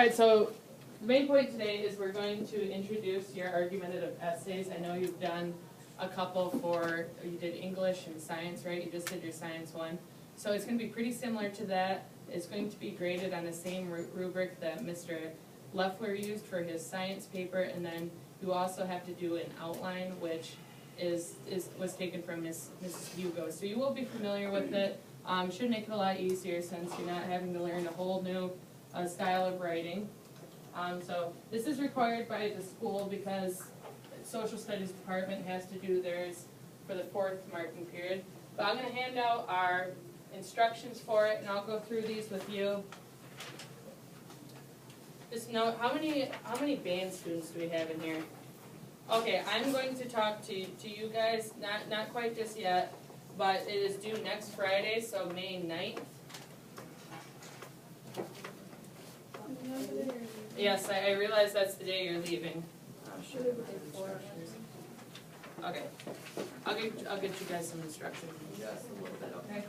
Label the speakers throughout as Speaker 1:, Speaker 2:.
Speaker 1: Alright, so the main point today is we're going to introduce your argumentative essays. I know you've done a couple you did English and science, right? You just did your science one. So it's going to be pretty similar to that. It's going to be graded on the same rubric that Mr. Leffler used for his science paper, and then you also have to do an outline, which was taken from Mrs. Hugo. So you will be familiar with it. Should make it a lot easier since you're not having to learn a whole new style of writing. So this is required by the school because the social studies department has to do theirs for the 4th marking period. But I'm going to hand out our instructions for it, and I'll go through these with you. Just note, how many band students do we have in here? Okay, I'm going to talk to you guys, not quite just yet, but it is due next Friday, so May 9th. Yes, I realize that's the day you're leaving. Okay, I'll get you guys some instruction in just a little bit, okay?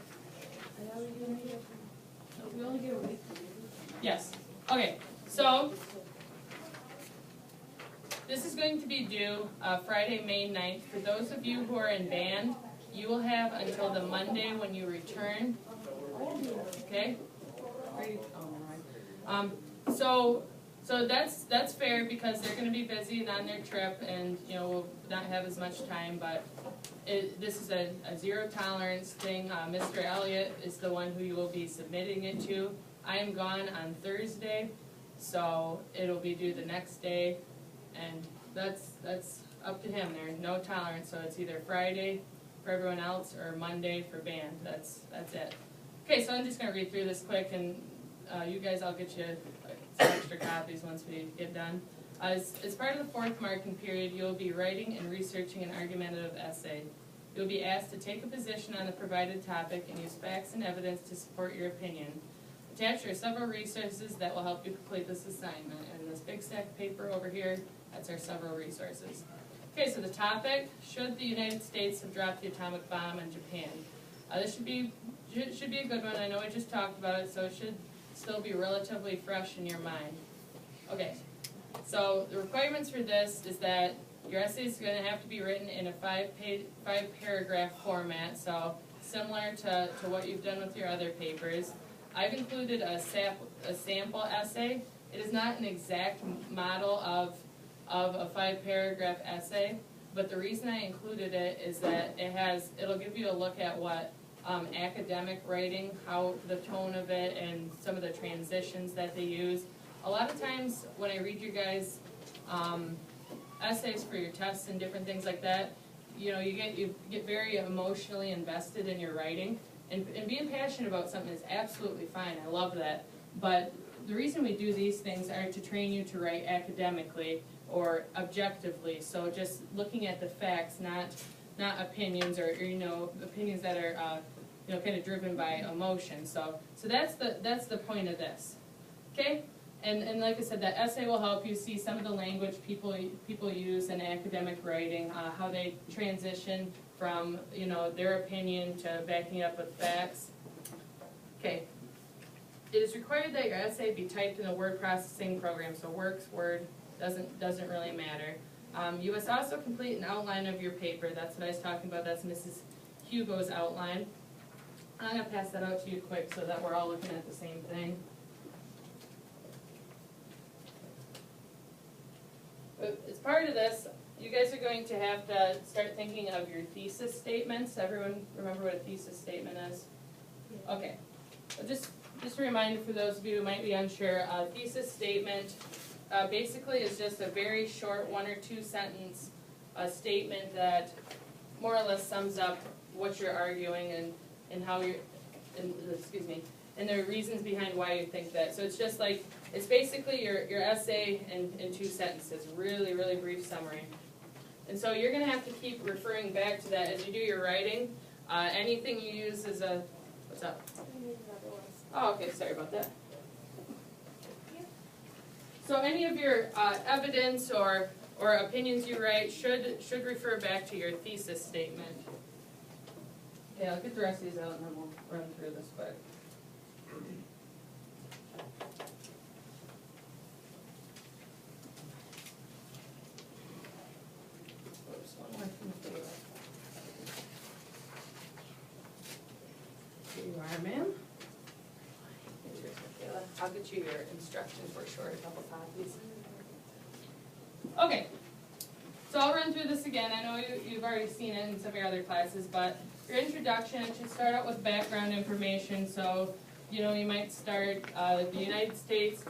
Speaker 1: We only get a week. Yes. Okay. So this is going to be due Friday, May 9th. For those of you who are in band, you will have until the Monday when you return. Okay. So that's fair because they're going to be busy on their trip, and will not have as much time. But this is a zero tolerance thing. Mr. Elliott is the one who you will be submitting it to. I am gone on Thursday, so it'll be due the next day, and that's up to him. There's no tolerance, so it's either Friday for everyone else or Monday for band. That's it. Okay, so I'm just going to read through this quick, and you guys, I'll get you some extra copies once we get done. As part of the 4th marking period, you'll be writing and researching an argumentative essay. You'll be asked to take a position on the provided topic and use facts and evidence to support your opinion. Attached are several resources that will help you complete this assignment. And this big stack of paper over here, that's our several resources. Okay, so the topic, should the United States have dropped the atomic bomb on Japan? This should be a good one. I know we just talked about it, so it should still be relatively fresh in your mind. Okay, so the requirements for this is that your essay is going to have to be written in a 5-paragraph format, so similar to what you've done with your other papers. I've included a sample essay. It is not an exact model of a 5-paragraph essay, but the reason I included it is that it'll give you a look at what academic writing, how the tone of it, and some of the transitions that they use. A lot of times when I read you guys essays for your tests and different things like that, you get very emotionally invested in your writing, and being passionate about something is absolutely fine. I love that. But the reason we do these things are to train you to write academically or objectively. So just looking at the facts, not opinions or opinions that are kind of driven by emotion. So that's the point of this. Okay? And like I said, that essay will help you see some of the language people use in academic writing, how they transition from their opinion to backing up with facts. Okay. It is required that your essay be typed in a word processing program, so Works, Word, doesn't really matter. You must also complete an outline of your paper. That's what I was talking about. That's Mrs. Hugo's outline. I'm going to pass that out to you quick so that we're all looking at the same thing. But as part of this, you guys are going to have to start thinking of your thesis statements. Everyone remember what a thesis statement is? Okay. Just a reminder for those of you who might be unsure, a thesis statement basically is just a very short 1 or 2 sentence statement that more or less sums up what you're arguing and how you're, and the reasons behind why you think that. So it's just like, it's basically your essay in 2 sentences, really, really brief summary. And so you're going to have to keep referring back to that as you do your writing. Anything you use as a, what's up? Oh, okay, sorry about that. So any of your evidence or opinions you write should refer back to your thesis statement. Okay, I'll get the rest of these out and then we'll run through this quick. Here you are, ma'am. Here's yours, Michaela. I'll get you your instructions for sure, a couple copies. Okay, so I'll run through this again. I know you've already seen it in some of your other classes, but your introduction should start out with background information. So, you know, you might start, the United States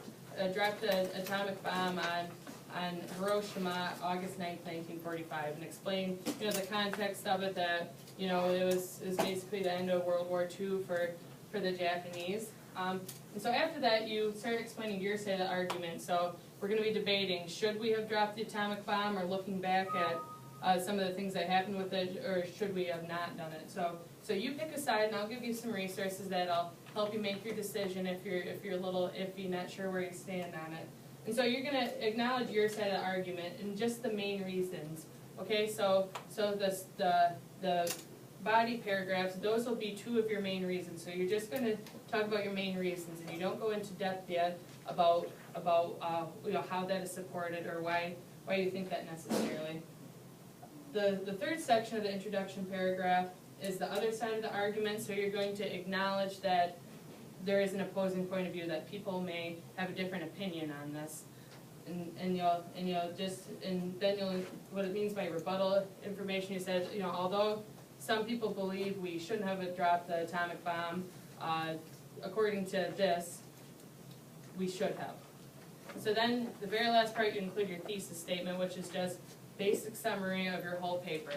Speaker 1: dropped an atomic bomb on Hiroshima, August 9th, 1945, and explain, you know, the context of it, that, you know, it was basically the end of World War II for the Japanese. And so after that, you start explaining your side of the argument. So we're going to be debating, should we have dropped the atomic bomb, or looking back at some of the things that happened with it, or should we have not done it? So you pick a side, and I'll give you some resources that'll help you make your decision if you're a little iffy, not sure where you stand on it. And so you're going to acknowledge your side of the argument and just the main reasons. Okay, so the body paragraphs, those will be two of your main reasons. So you're just going to talk about your main reasons, and you don't go into depth yet about you know, how that is supported or why you think that necessarily. The third section of the introduction paragraph is the other side of the argument. So you're going to acknowledge that there is an opposing point of view, that people may have a different opinion on this, and then you'll what it means by rebuttal information. You said, you know, although some people believe we shouldn't have dropped the atomic bomb, according to this, we should have. So then the very last part, you include your thesis statement, which is just basic summary of your whole paper.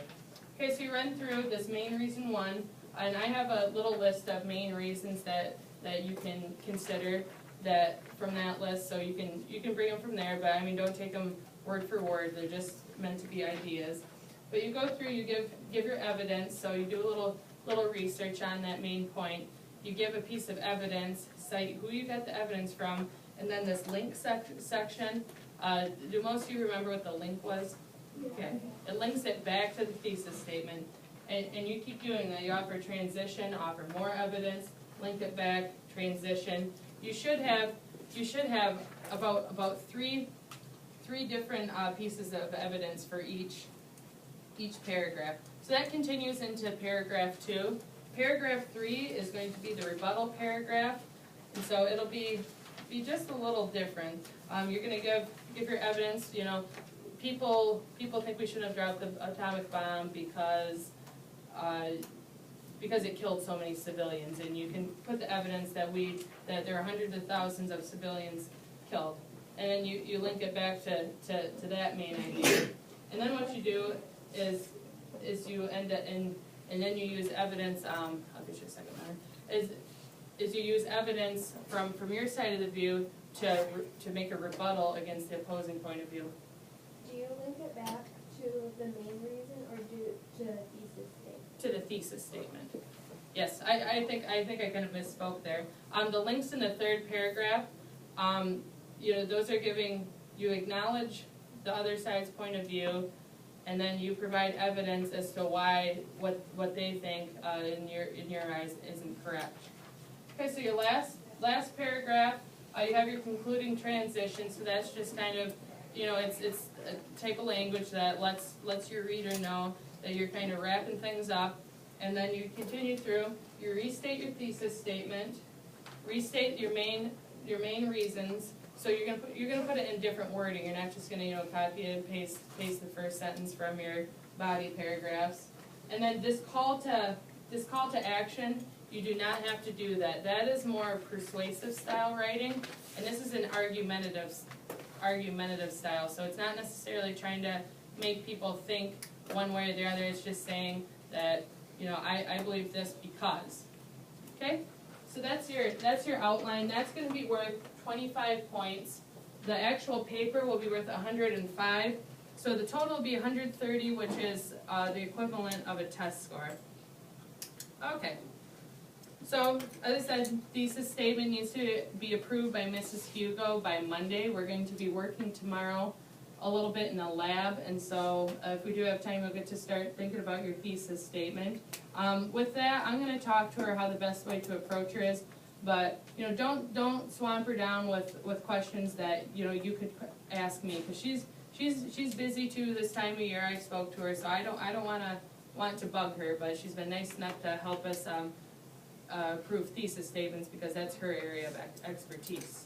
Speaker 1: Okay, so you run through this main reason one, and I have a little list of main reasons that you can consider that from that list, so you can bring them from there, but I mean, don't take them word for word, they're just meant to be ideas. But you go through, you give your evidence, so you do a little research on that main point. You give a piece of evidence, cite who you got the evidence from, and then this link section. Do most of you remember what the link was? Okay, it links it back to the thesis statement, and you keep doing that. You offer transition, offer more evidence, link it back, transition. You should have about three different pieces of evidence for each paragraph. So that continues into paragraph 2. Paragraph 3 is going to be the rebuttal paragraph, and so it'll be just a little different. You're going to give your evidence. You know, people think we shouldn't have dropped the atomic bomb because it killed so many civilians, and you can put the evidence that there are hundreds of thousands of civilians killed, and then you link it back to that main idea. And then what you do is you end up and then you use evidence. I'll get you a second there. Is you use evidence from your side of the view to make a rebuttal against the opposing point of view.
Speaker 2: Do you link it back to the main reason, or to the thesis statement?
Speaker 1: To the thesis statement. Yes, I think I kind of misspoke there. The links in the third paragraph, you know, those are giving, you acknowledge the other side's point of view, and then you provide evidence as to why what they think in your eyes isn't correct. Okay, so your last paragraph, you have your concluding transition. So that's just kind of, you know, it's a type of language that lets your reader know that you're kind of wrapping things up, and then you continue through. You restate your thesis statement, restate your main reasons. So you're gonna put it in different wording. You're not just gonna copy and paste the first sentence from your body paragraphs. And then this call to action, you do not have to do that. That is more persuasive style writing, and this is an argumentative style. So it's not necessarily trying to make people think one way or the other. It's just saying that, I believe this because. Okay? So that's your outline. That's going to be worth 25 points. The actual paper will be worth 105. So the total will be 130, which is the equivalent of a test score. Okay. So, as I said, thesis statement needs to be approved by Mrs. Hugo by Monday. We're going to be working tomorrow a little bit in the lab, and so if we do have time, we'll get to start thinking about your thesis statement. With that, I'm going to talk to her how the best way to approach her is, but don't swamp her down with questions that you could ask me, because she's busy too this time of year. I spoke to her, so I don't want to bug her, but she's been nice enough to help us approve thesis statements because that's her area of expertise.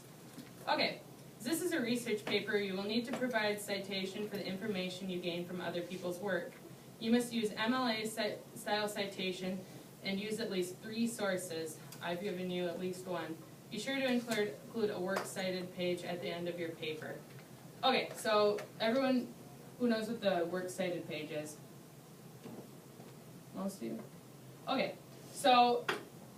Speaker 1: Okay, this is a research paper. You will need to provide citation for the information you gain from other people's work. You must use MLA style citation and use at least 3 sources. I've given you at least 1. Be sure to include a works cited page at the end of your paper. Okay, so everyone who knows what the works cited page is? Most of you? Okay, so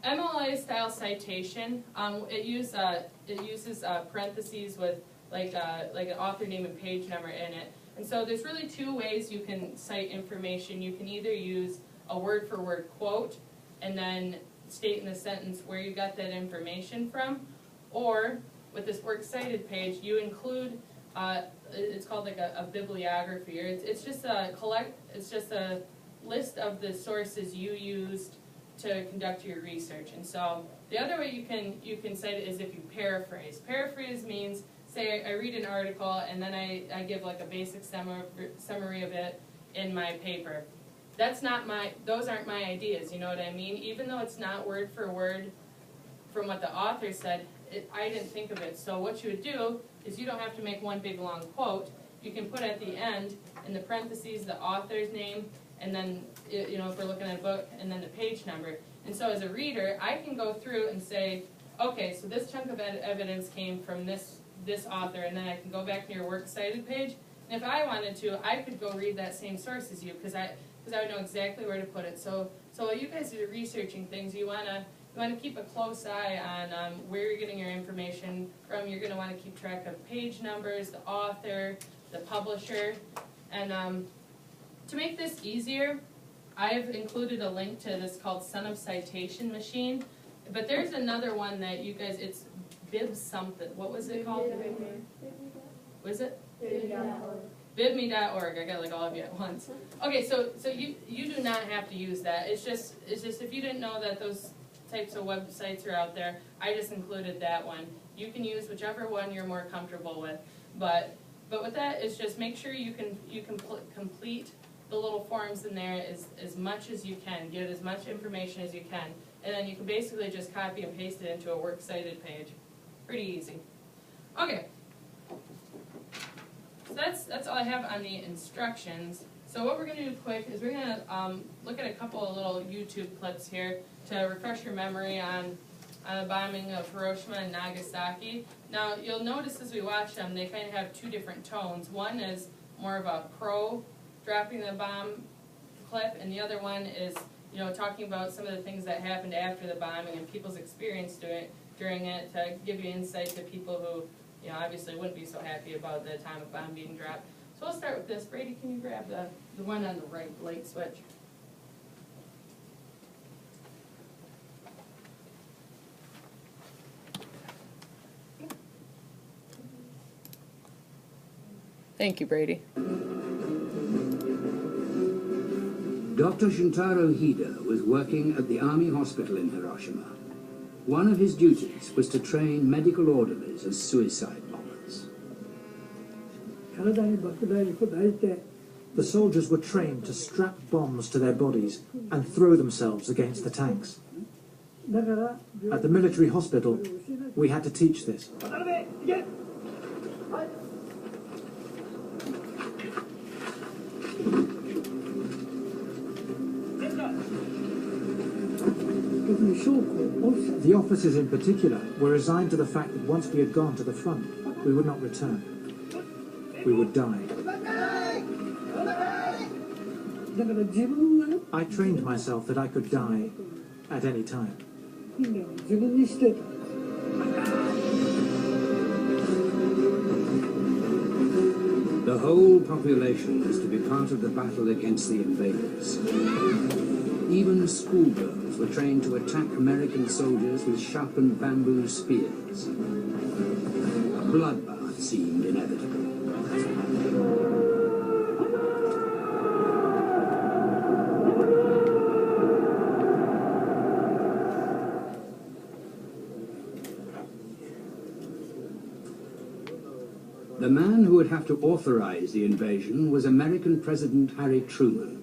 Speaker 1: MLA style citation, it uses parentheses with like an author name and page number in it. And so there's really 2 ways you can cite information. You can either use a word-for-word quote and then state in the sentence where you got that information from, or with this works cited page, you include it's called like a bibliography, or it's just a list of the sources you used to conduct your research. And so the other way you can cite it is if you paraphrase. Paraphrase means, say I read an article and then I give like a basic summary of it in my paper. Those aren't my ideas, you know what I mean? Even though it's not word for word from what the author said, I didn't think of it. So what you would do is you don't have to make one big long quote. You can put at the end, in the parentheses, the author's name, and then, you know, if we're looking at a book, and then the page number. And so as a reader, I can go through and say, okay, so this chunk of evidence came from this author, and then I can go back to your works cited page. And if I wanted to, I could go read that same source as you, because I would know exactly where to put it. So while you guys are researching things, you want to keep a close eye on where you're getting your information from. You're going to want to keep track of page numbers, the author, the publisher. And to make this easier, I've included a link to this called Son of Citation Machine. But there's another one that you guys, it's Bib something. What was it called? What is it? Bibme.org. I got like all of you at once. Okay, so you do not have to use that. It's just if you didn't know that those types of websites are out there, I just included that one. You can use whichever one you're more comfortable with. But with that, it's just make sure you can complete the little forms in there as much as you can. Get as much information as you can. And then you can basically just copy and paste it into a works cited page. Pretty easy. Okay. So that's all I have on the instructions. So what we're going to do quick is we're going to look at a couple of little YouTube clips here to refresh your memory on the bombing of Hiroshima and Nagasaki. Now you'll notice as we watch them, they kind of have 2 different tones. One is more of a pro dropping the bomb clip, and the other one is, you know, talking about some of the things that happened after the bombing and people's experience during it to give you insight to people who, you know, obviously wouldn't be so happy about the atomic bomb being dropped. So we'll start with this. Brady, can you grab the one on the right, light switch? Thank you, Brady.
Speaker 3: Dr. Shintaro Hida was working at the Army Hospital in Hiroshima. One of his duties was to train medical orderlies as suicide bombers.
Speaker 4: The soldiers were trained to strap bombs to their bodies and throw themselves against the tanks. At the military hospital, we had to teach this. The officers in particular were resigned to the fact that once we had gone to the front, we would not return. We would die. I trained myself that I could die at any time.
Speaker 3: The whole population was to be part of the battle against the invaders. Even schoolgirls were trained to attack American soldiers with sharpened bamboo spears. A bloodbath seemed inevitable. The man who would have to authorize the invasion was American President Harry Truman.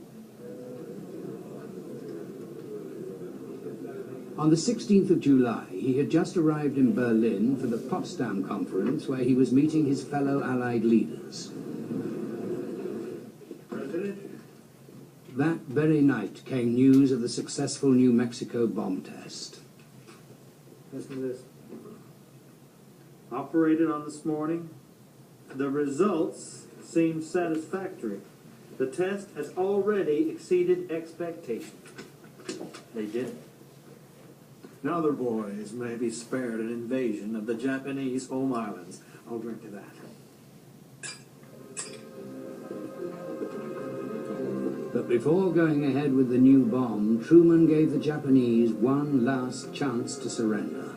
Speaker 3: On the 16th of July, he had just arrived in Berlin for the Potsdam Conference, where he was meeting his fellow Allied leaders. That very night came news of the successful New Mexico bomb test.
Speaker 5: Listen to this. Operated on this morning. The results seem satisfactory. The test has already exceeded expectations. They did it.
Speaker 6: Now the boys may be spared an invasion of the Japanese home islands. I'll drink to that.
Speaker 3: But before going ahead with the new bomb, Truman gave the Japanese one last chance to surrender.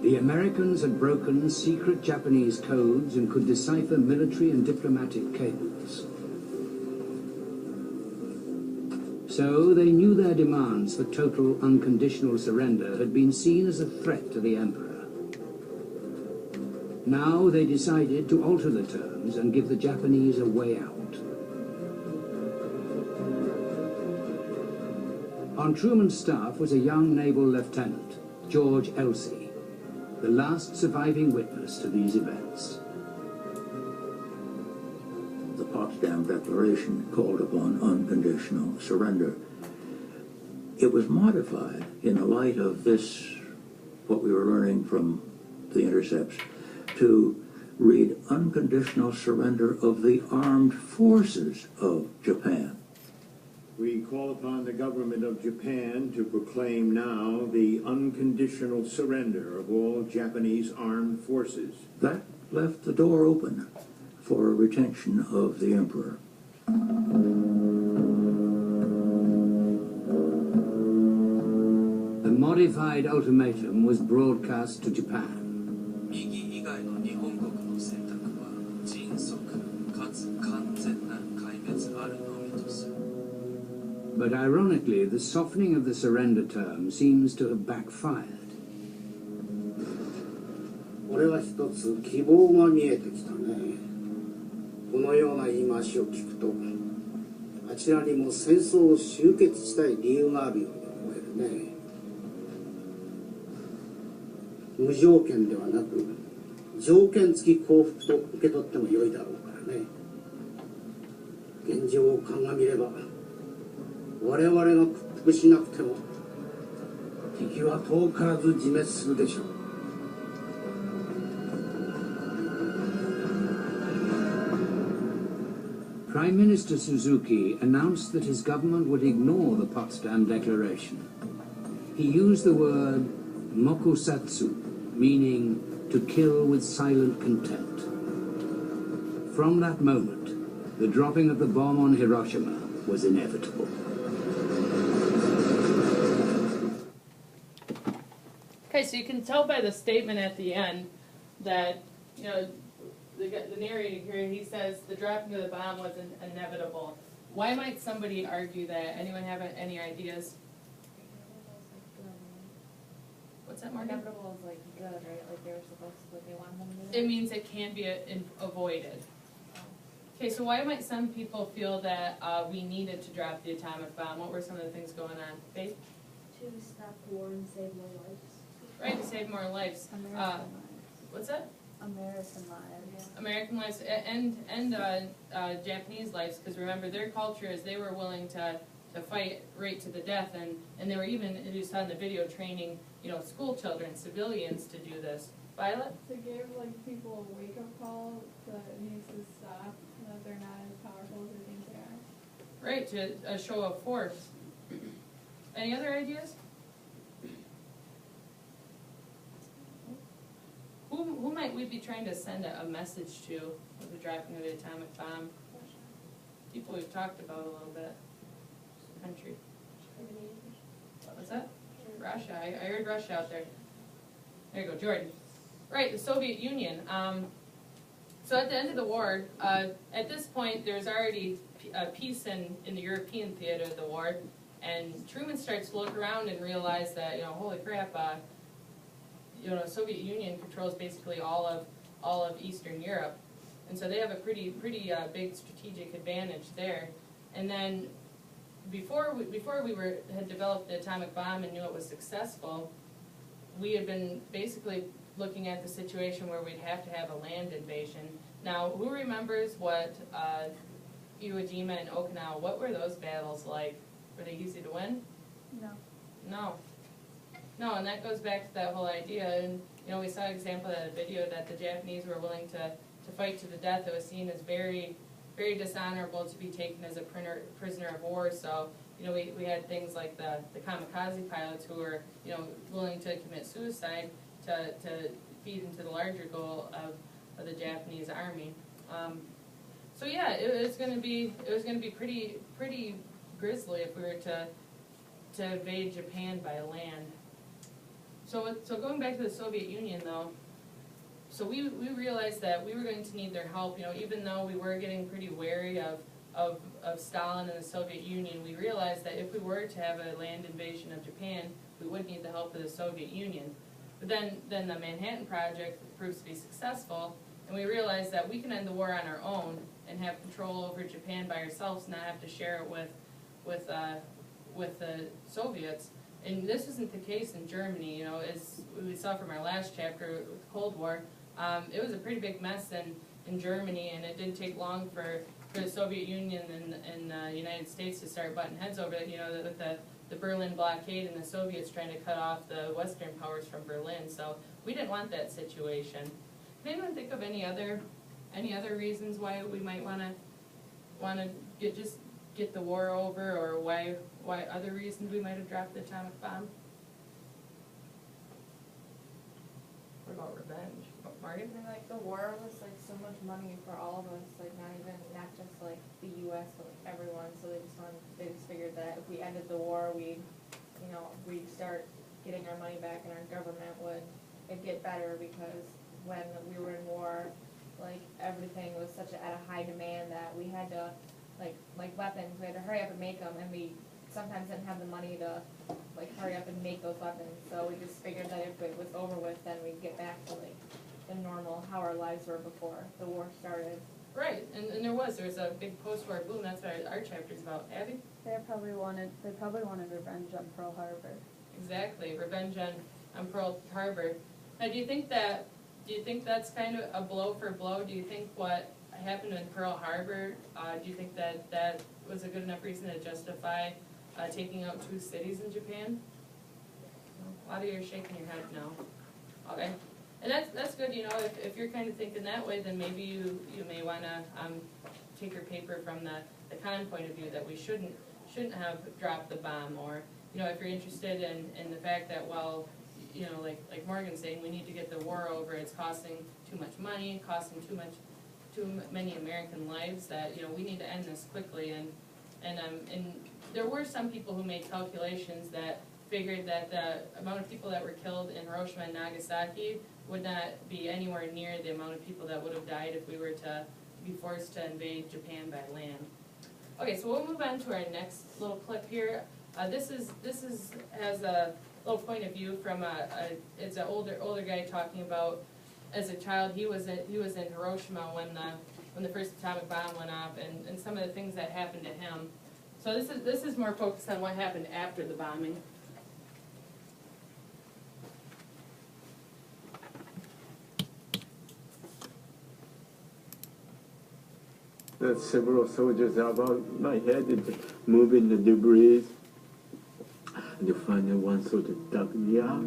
Speaker 3: The Americans had broken secret Japanese codes and could decipher military and diplomatic cables. So they knew their demands for total unconditional surrender had been seen as a threat to the Emperor. Now they decided to alter the terms and give the Japanese a way out. On Truman's staff was a young naval lieutenant, George Elsey, the last surviving witness to these events.
Speaker 7: The Potsdam Declaration called upon unconditional surrender. It was modified in the light of this, what we were learning from the intercepts, to read unconditional surrender of the armed forces of Japan.
Speaker 8: We call upon the government of Japan to proclaim now the unconditional surrender of all Japanese armed forces.
Speaker 7: That left the door open for retention of the emperor.
Speaker 3: The modified ultimatum was broadcast to Japan. But ironically, the softening of the surrender term seems to have backfired.
Speaker 9: これは一つ希望が見えてきたね。このような言い回しを聞くと、あちらにも戦争を終結したい理由があるように思えるね。無条件ではなく、条件付き降伏と受け取っても良いだろうからね。現状を鑑みれば、我々が屈服しなくても敵は遠からず自滅するでしょう。
Speaker 3: Prime Minister Suzuki announced that his government would ignore the Potsdam Declaration. He used the word mokusatsu, meaning to kill with silent contempt. From that moment, the dropping of the bomb on Hiroshima was inevitable.
Speaker 1: Okay, so you can tell by the statement at the end that, you know, the narrator here, he says the dropping of the bomb was inevitable. Why might somebody argue that? Anyone have any ideas? What's that, Morgan?
Speaker 10: Inevitable is like good, right? Like they were supposed to, like they want them to do.
Speaker 1: It means it can be avoided. Okay, so why might some people feel that we needed to drop the atomic bomb? What were some of the things going on? Faith?
Speaker 2: To stop war and save more lives.
Speaker 1: Right, to save more lives.
Speaker 10: American lives.
Speaker 1: What's that?
Speaker 10: American lives.
Speaker 1: American lives and Japanese lives, because remember their culture is they were willing to fight right to the death, and they were even, as you saw in the video, training, you know, school children, civilians to do this. Violet?
Speaker 11: To give like people a wake up call that needs to stop, that they're not as powerful as they think they are.
Speaker 1: Right, to a show of force. Any other ideas? Who might we be trying to send a message to with the dropping of the atomic bomb? People we've talked about a little bit. Country. What's that? Russia. I heard Russia out there. There you go, Jordan. Right, the Soviet Union. So at the end of the war, at this point, there's already peace in the European theater of the war, and Truman starts to look around and realize that, you know, holy crap, you know, Soviet Union controls basically all of Eastern Europe, and so they have a pretty big strategic advantage there. And then before we had developed the atomic bomb and knew it was successful, we had been basically looking at the situation where we'd have to have a land invasion. Now, who remembers what Iwo Jima and Okinawa, what were those battles like? Were they easy to win?
Speaker 10: No.
Speaker 1: No. No, and that goes back to that whole idea, and we saw an example in a video that the Japanese were willing to fight to the death. It was seen as very, very dishonorable to be taken as a prisoner of war, so we had things like the kamikaze pilots who were willing to commit suicide to feed into the larger goal of the Japanese army. So yeah, it was going to be pretty grisly if we were to invade Japan by land. So going back to the Soviet Union though, so we realized that we were going to need their help. Even though we were getting pretty wary of Stalin and the Soviet Union, we realized that if we were to have a land invasion of Japan, we would need the help of the Soviet Union. But then the Manhattan Project proves to be successful, and we realized that we can end the war on our own and have control over Japan by ourselves, not have to share it with the Soviets. And this isn't the case in Germany. As we saw from our last chapter with the Cold War, it was a pretty big mess in Germany, and it didn't take long for the Soviet Union and the United States to start butting heads over it. With the Berlin blockade and the Soviets trying to cut off the Western powers from Berlin. So we didn't want that situation. Can anyone think of any other reasons why we might want to get the war over, or why other reasons we might have dropped the atomic bomb? What about revenge? Morgan?
Speaker 10: And like the war was like so much money for all of us, like not just like the U.S. but like everyone. So they just figured that if we ended the war, we'd start getting our money back, and our government it'd get better, because when we were in war, like everything was at a high demand that we had to like weapons, we had to hurry up and make them, and we sometimes didn't have the money to hurry up and make those weapons. So we just figured that if it was over with, then we'd get back to the normal how our lives were before the war started.
Speaker 1: Right, and there was a big post-war boom. That's what our chapter's about. Abby?
Speaker 12: They probably wanted revenge on Pearl Harbor.
Speaker 1: Exactly, revenge on Pearl Harbor. Now, do you think that's kind of a blow for blow? Do you think what happened in Pearl Harbor, do you think that was a good enough reason to justify taking out 2 cities in Japan? A lot of you are shaking your head no. Okay. And that's good, if you're kind of thinking that way, then maybe you may want to take your paper from the con point of view, that we shouldn't have dropped the bomb, or if you're interested in the fact that, well, like Morgan's saying, we need to get the war over, it's costing too much money, costing too many American lives, that we need to end this quickly. And there were some people who made calculations that figured that the amount of people that were killed in Hiroshima and Nagasaki would not be anywhere near the amount of people that would have died if we were to be forced to invade Japan by land. Okay, so we'll move on to our next little clip here. This has a little point of view from it's an older guy talking about, as a child, he was in Hiroshima when the first atomic bomb went off, and some of the things that happened to him. So this is more focused on what happened after the bombing.
Speaker 13: Several soldiers above my head and moving the debris. And finally one soldier dug me out.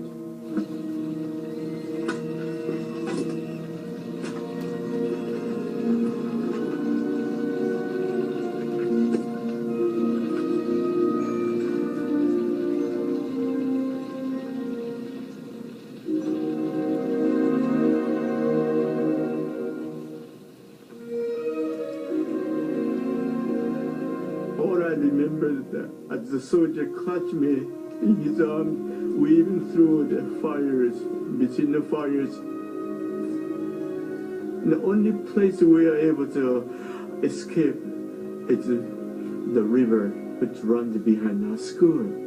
Speaker 13: As the soldier clutched me in his arms, weaving through the fires, between the fires. The only place we are able to escape is the river which runs behind our school.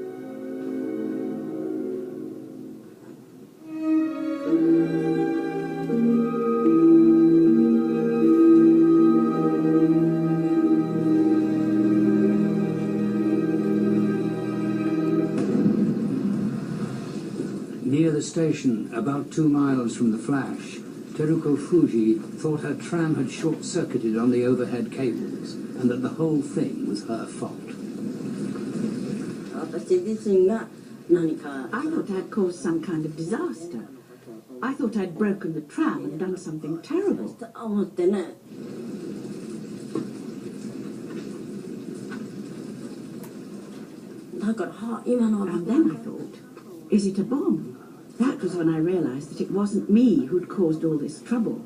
Speaker 3: Near the station, about 2 miles from the flash, Teruko Fuji thought her tram had short-circuited on the overhead cables and that the whole thing was her fault.
Speaker 14: I thought I'd caused some kind of disaster. I thought I'd broken the tram and done something terrible. And then I thought, is it a bomb? That was when I realized that it wasn't me who'd caused all this trouble.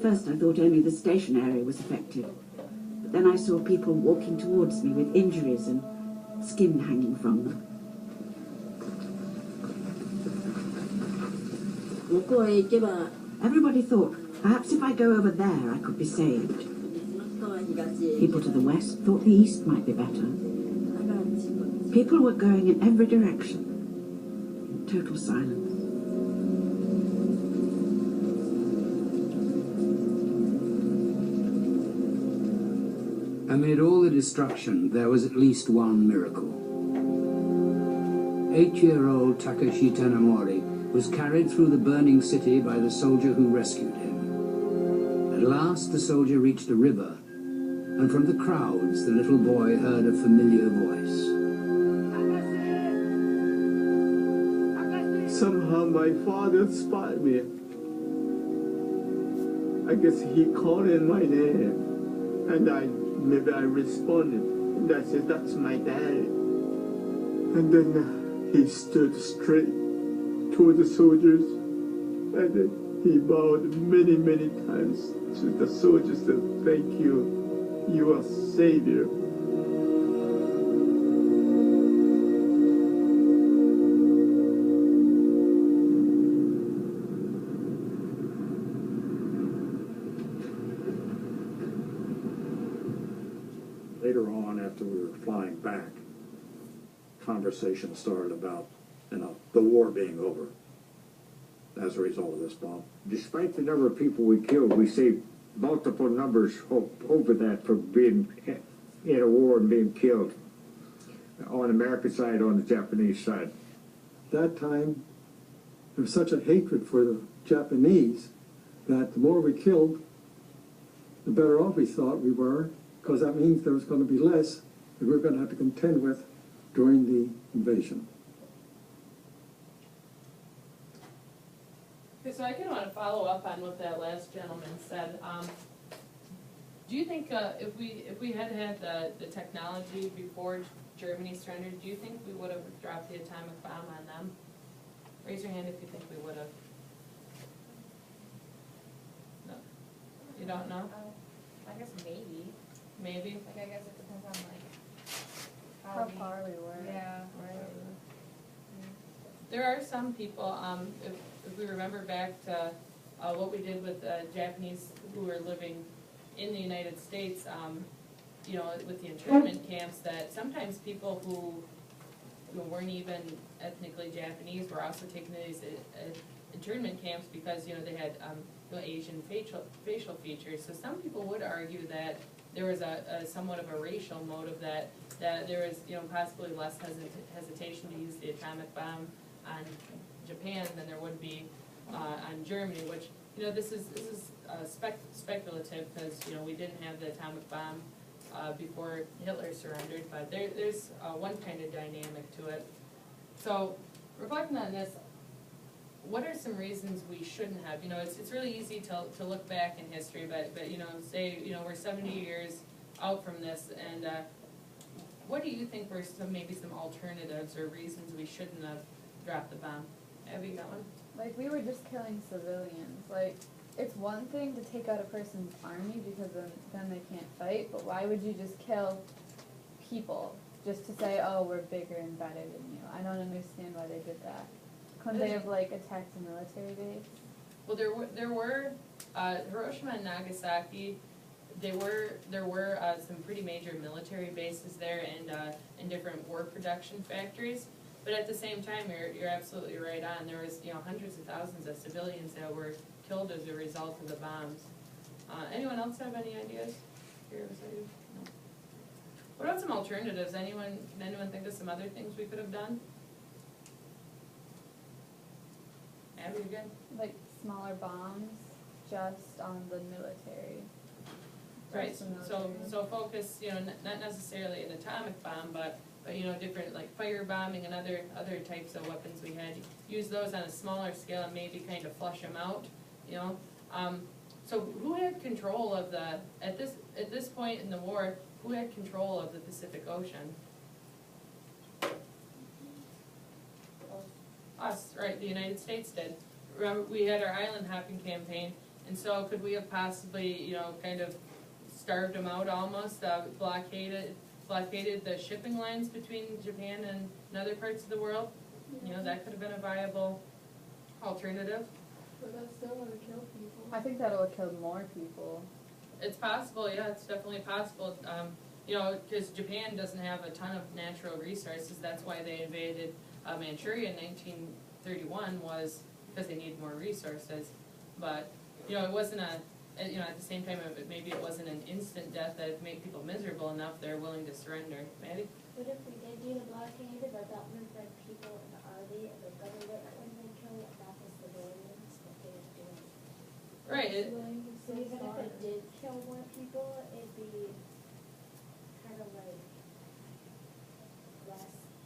Speaker 14: First I thought only the station area was affected. But then I saw people walking towards me with injuries and skin hanging from them. Everybody thought, perhaps if I go over there I could be saved. People to the west thought the east might be better. People were going in every direction, in total silence.
Speaker 3: Amid all the destruction, there was at least one miracle. 8-year-old Takashi Tanamori was carried through the burning city by the soldier who rescued him. At last the soldier reached a river, and from the crowds the little boy heard a familiar voice.
Speaker 13: Somehow my father spotted me. I guess he called in my name, and maybe I responded, and I said, "That's my dad." And then he stood straight toward the soldiers, and then he bowed many, many times to the soldiers and said, "Thank you, you are Savior."
Speaker 6: Later on, after we were flying back, conversation started about, the war being over as a result of this bomb.
Speaker 8: Despite the number of people we killed, we saved multiple numbers over that for being in a war and being killed on the American side, on the Japanese side.
Speaker 15: That time, there was such a hatred for the Japanese that the more we killed, the better off we thought we were, because that means there was going to be less that we were going to have to contend with during the invasion.
Speaker 1: Okay, so I kind of want to follow up on what that last gentleman said. Do you think if we had had the technology before Germany surrendered, do you think we would have dropped the atomic bomb on them? Raise your hand if you think we would have. No, you don't know?
Speaker 10: I guess maybe.
Speaker 1: Maybe.
Speaker 10: Like, I guess it depends on, like,
Speaker 12: How far we were.
Speaker 10: Yeah, right.
Speaker 1: There are some people, if we remember back to what we did with the Japanese who were living in the United States, with the internment camps, that sometimes people who weren't even ethnically Japanese were also taken to these internment camps because, they had Asian facial features. So some people would argue that there was a somewhat of a racial motive, that there was, possibly less hesitation to use the atomic bomb on Japan than there would be on Germany, which, this is speculative because, we didn't have the atomic bomb before Hitler surrendered, but there's one kind of dynamic to it. So, reflecting on this, what are some reasons we shouldn't have? It's really easy to look back in history, but say, we're 70 years out from this, and what do you think were maybe some alternatives or reasons we shouldn't have dropped the bomb? Abby, you got one?
Speaker 12: Like, we were just killing civilians. Like, it's one thing to take out a person's army because then they can't fight, but why would you just kill people just to say, oh, we're bigger and better than you? I don't understand why they did that. Couldn't they have, attacked a military base?
Speaker 1: Well, there were Hiroshima and Nagasaki. There were some pretty major military bases there and different war production factories. But at the same time, you're absolutely right on. There was hundreds of thousands of civilians that were killed as a result of the bombs. Anyone else have any ideas? Here, no. What about some alternatives? Can anyone think of some other things we could have done? Abby, you good?
Speaker 12: Like smaller bombs just on the military.
Speaker 1: Right,
Speaker 12: Just the military.
Speaker 1: so focus, not necessarily an atomic bomb, but different like fire bombing and other types of weapons we had. Use those on a smaller scale and maybe kind of flush them out, So who had control of at this point in the war, who had control of the Pacific Ocean? Us, right, the United States did. Remember, we had our island hopping campaign, and so could we have possibly, kind of starved them out almost, blockaded the shipping lines between Japan and other parts of the world? That could have been a viable alternative.
Speaker 11: But that still would have killed people.
Speaker 12: I think that would have killed more people.
Speaker 1: It's possible, yeah, it's definitely possible. Because Japan doesn't have a ton of natural resources. That's why they invaded Manchuria in 1931, was because they needed more resources. But, it wasn't at the same time, maybe it wasn't an instant death that made people miserable enough they're willing to surrender. Maddie?
Speaker 2: What if we did do the blockade, but that meant that people in the army and the government wouldn't kill not the civilians, but they would do it?
Speaker 1: Right.
Speaker 2: So even if it did kill more people, it'd be kind of like less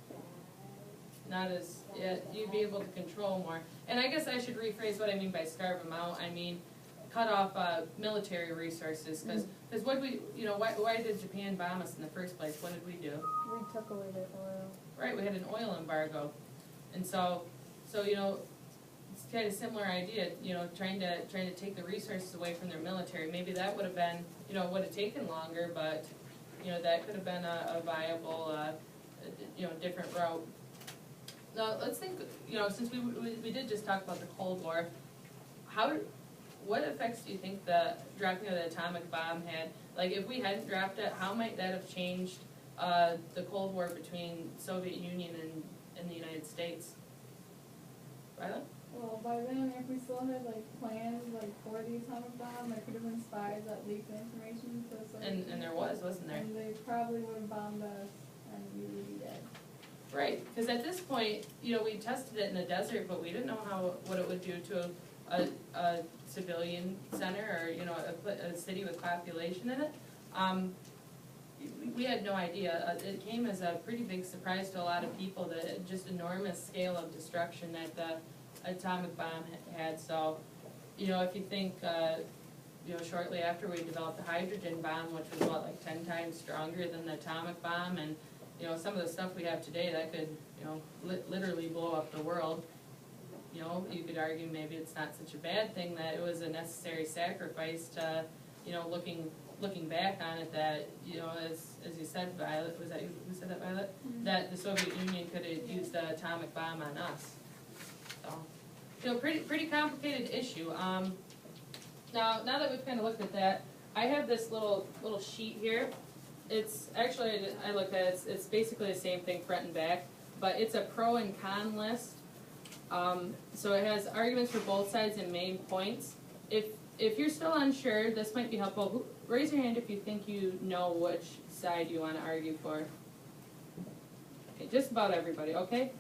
Speaker 2: bad.
Speaker 1: Not as, yeah, you'd be able to control more. And I guess I should rephrase what I mean by starve them out. I mean, cut off military resources, because what we, why did Japan bomb us in the first place? What did we do?
Speaker 12: We took away their oil.
Speaker 1: Right, we had an oil embargo. And so it's kind of similar idea, trying to take the resources away from their military. Maybe that would have been, would have taken longer, but, that could have been a viable, different route. Now, let's think, since we did just talk about the Cold War, what effects do you think the dropping of the atomic bomb had? Like, if we hadn't dropped it, how might that have changed the Cold War between Soviet Union and the United States? Violet?
Speaker 11: Well, by then, if we still had plans for the atomic bomb, there could have been spies that leaked the information to Soviet.
Speaker 1: And there wasn't there?
Speaker 11: And they probably would have bombed us, and we would be dead.
Speaker 1: Right, because at this point, we tested it in the desert, but we didn't know what it would do to a civilian center or a city with population in it. We had no idea. It came as a pretty big surprise to a lot of people, the just enormous scale of destruction that the atomic bomb had. So, if you think, shortly after we developed the hydrogen bomb, which was 10 times stronger than the atomic bomb, and some of the stuff we have today that could, literally blow up the world. You could argue maybe it's not such a bad thing, that it was a necessary sacrifice to, looking back on it, that, as you said, Violet, was that you who said that, Violet? Mm-hmm. That the Soviet Union could have used the atomic bomb on us. So, pretty complicated issue. Now that we've kind of looked at that, I have this little sheet here. It's actually, I looked at it, it's basically the same thing front and back, but it's a pro and con list. So it has arguments for both sides and main points. If you're still unsure, this might be helpful. Raise your hand if you think you know which side you want to argue for. Okay, just about everybody, okay?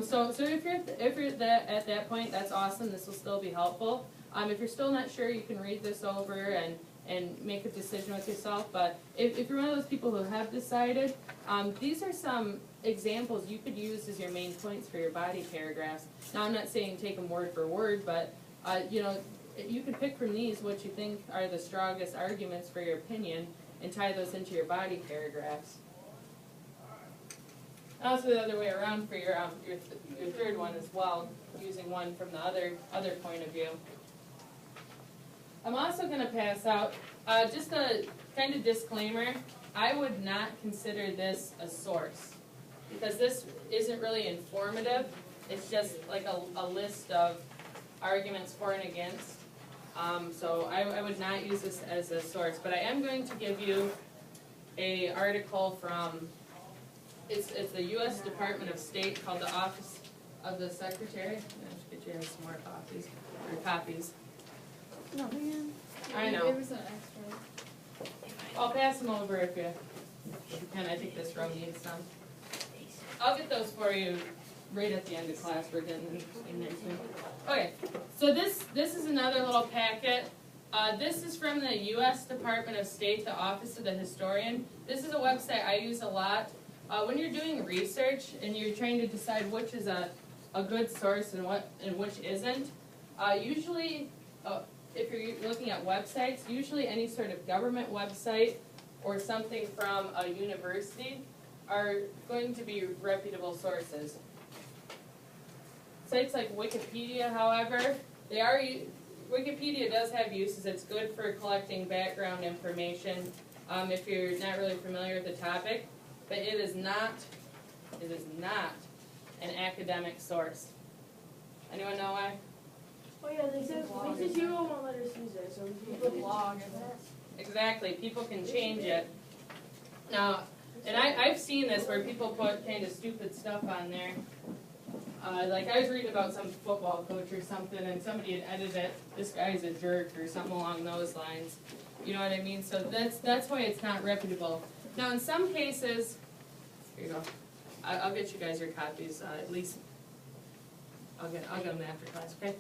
Speaker 1: So if you're at that point, that's awesome. This will still be helpful. If you're still not sure, you can read this over and make a decision with yourself. But if you're one of those people who have decided, these are some examples you could use as your main points for your body paragraphs. Now, I'm not saying take them word for word, but you can pick from these what you think are the strongest arguments for your opinion and tie those into your body paragraphs. Also, the other way around for your third one as well, using one from the other point of view. I'm also going to pass out just a kind of disclaimer. I would not consider this a source, because this isn't really informative. It's just like a list of arguments for and against. So I would not use this as a source, but I am going to give you an article from, it's the U.S. Department of State, called the Office of the Secretary. I should get you some more copies.
Speaker 12: No, man.
Speaker 1: I know.
Speaker 11: Give us an extra.
Speaker 1: I'll pass them over if you And I think this row needs some. I'll get those for you right at the end of class. We're getting in there soon. Okay, so this is another little packet. This is from the U.S. Department of State, the Office of the Historian. This is a website I use a lot. When you're doing research and you're trying to decide which is a good source and which isn't, usually, if you're looking at websites, usually any sort of government website or something from a university are going to be reputable sources. Sites like Wikipedia, however, Wikipedia does have uses. It's good for collecting background information if you're not really familiar with the topic, but it is not an academic source. Anyone know why?
Speaker 2: Oh yeah, they said you won't let us use it, so we
Speaker 10: It's a blog, isn't it?
Speaker 1: Exactly, people can change it. Now, and I've seen this where people put kind of stupid stuff on there. Like I was reading about some football coach or something, and somebody had edited it, this guy's a jerk or something along those lines. You know what I mean? So that's why it's not reputable. Now, in some cases, here you go. I'll get you guys your copies. At least I'll get them after class. Okay.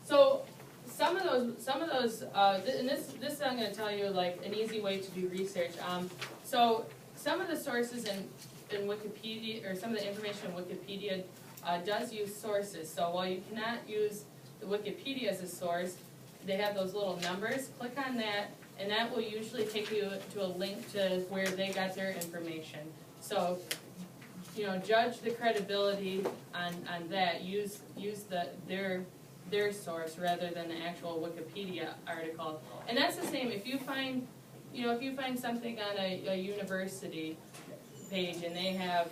Speaker 1: So some of those, and this I'm going to tell you like an easy way to do research. So some of the sources in Wikipedia, or some of the information in Wikipedia does use sources. So while you cannot use the Wikipedia as a source, they have those little numbers. Click on that, and that will usually take you to a link to where they got their information. So, you know, judge the credibility on that. Use their source rather than the actual Wikipedia article. And that's the same if you find, if you find something on a university page and they have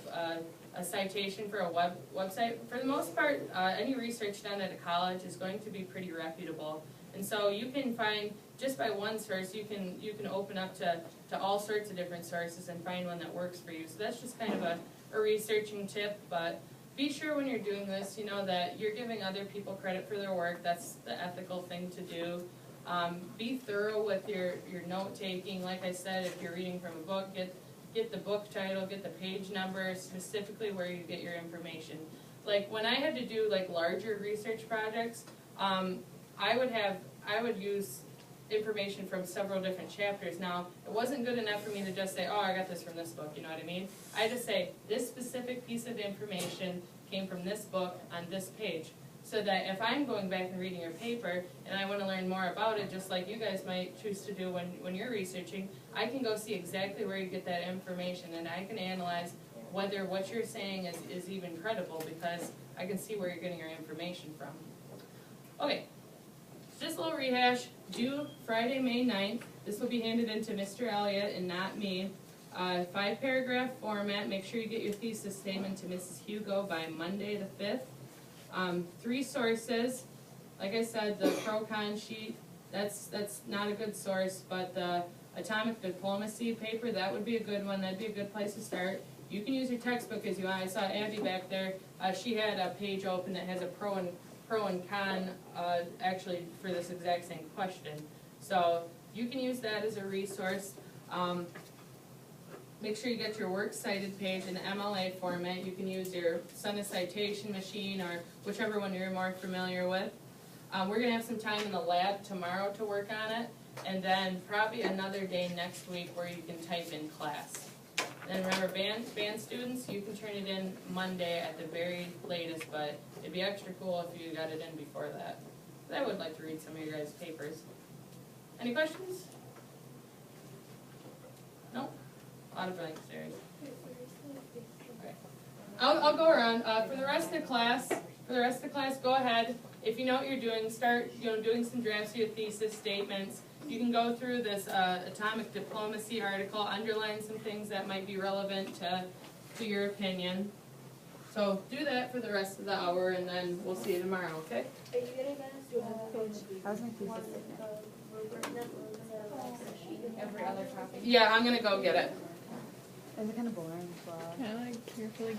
Speaker 1: a citation for a website, for the most part, any research done at a college is going to be pretty reputable. And so you can find, just by one source, you can open up to all sorts of different sources and find one that works for you. So that's just kind of a researching tip, but be sure when you're doing this, that you're giving other people credit for their work. That's the ethical thing to do. Be thorough with your note-taking. Like I said, if you're reading from a book, get the book title, get the page number, specifically where you get your information. Like when I had to do like larger research projects, I would use information from several different chapters. Now, it wasn't good enough for me to just say, oh, I got this from this book, you know what I mean? I just say, this specific piece of information came from this book on this page. So that if I'm going back and reading your paper and I want to learn more about it, just like you guys might choose to do when you're researching, I can go see exactly where you get that information, and I can analyze whether what you're saying is even credible, because I can see where you're getting your information from. Okay. Just a little rehash, due Friday, May 9th. This will be handed in to Mr. Elliott and not me. 5-paragraph format. Make sure you get your thesis statement to Mrs. Hugo by Monday the 5th. 3 sources. Like I said, the pro-con sheet, that's not a good source, but the atomic diplomacy paper, that would be a good one. That'd be a good place to start. You can use your textbook as you want. I saw Abby back there. She had a page open that has a pro and con actually for this exact same question. So you can use that as a resource. Make sure you get your works cited page in MLA format. You can use your Sunday citation machine or whichever one you're more familiar with. We're going to have some time in the lab tomorrow to work on it, and then probably another day next week where you can type in class. And remember, band students, you can turn it in Monday at the very latest, but it'd be extra cool if you got it in before that. But I would like to read some of your guys' papers. Any questions? No? A lot of blank stares. Okay. I'll go around. For the rest of the class, go ahead. If you know what you're doing, start doing some drafts of your thesis statements. You can go through this atomic diplomacy article, underline some things that might be relevant to your opinion. So do that for the rest of the hour, and then we'll see you tomorrow, okay?
Speaker 2: Are you getting us
Speaker 12: How's my thesis statement?
Speaker 10: Every other copy.
Speaker 1: Yeah, I'm going to go get it.
Speaker 12: Is it kind of boring as well?
Speaker 11: Kind of like carefully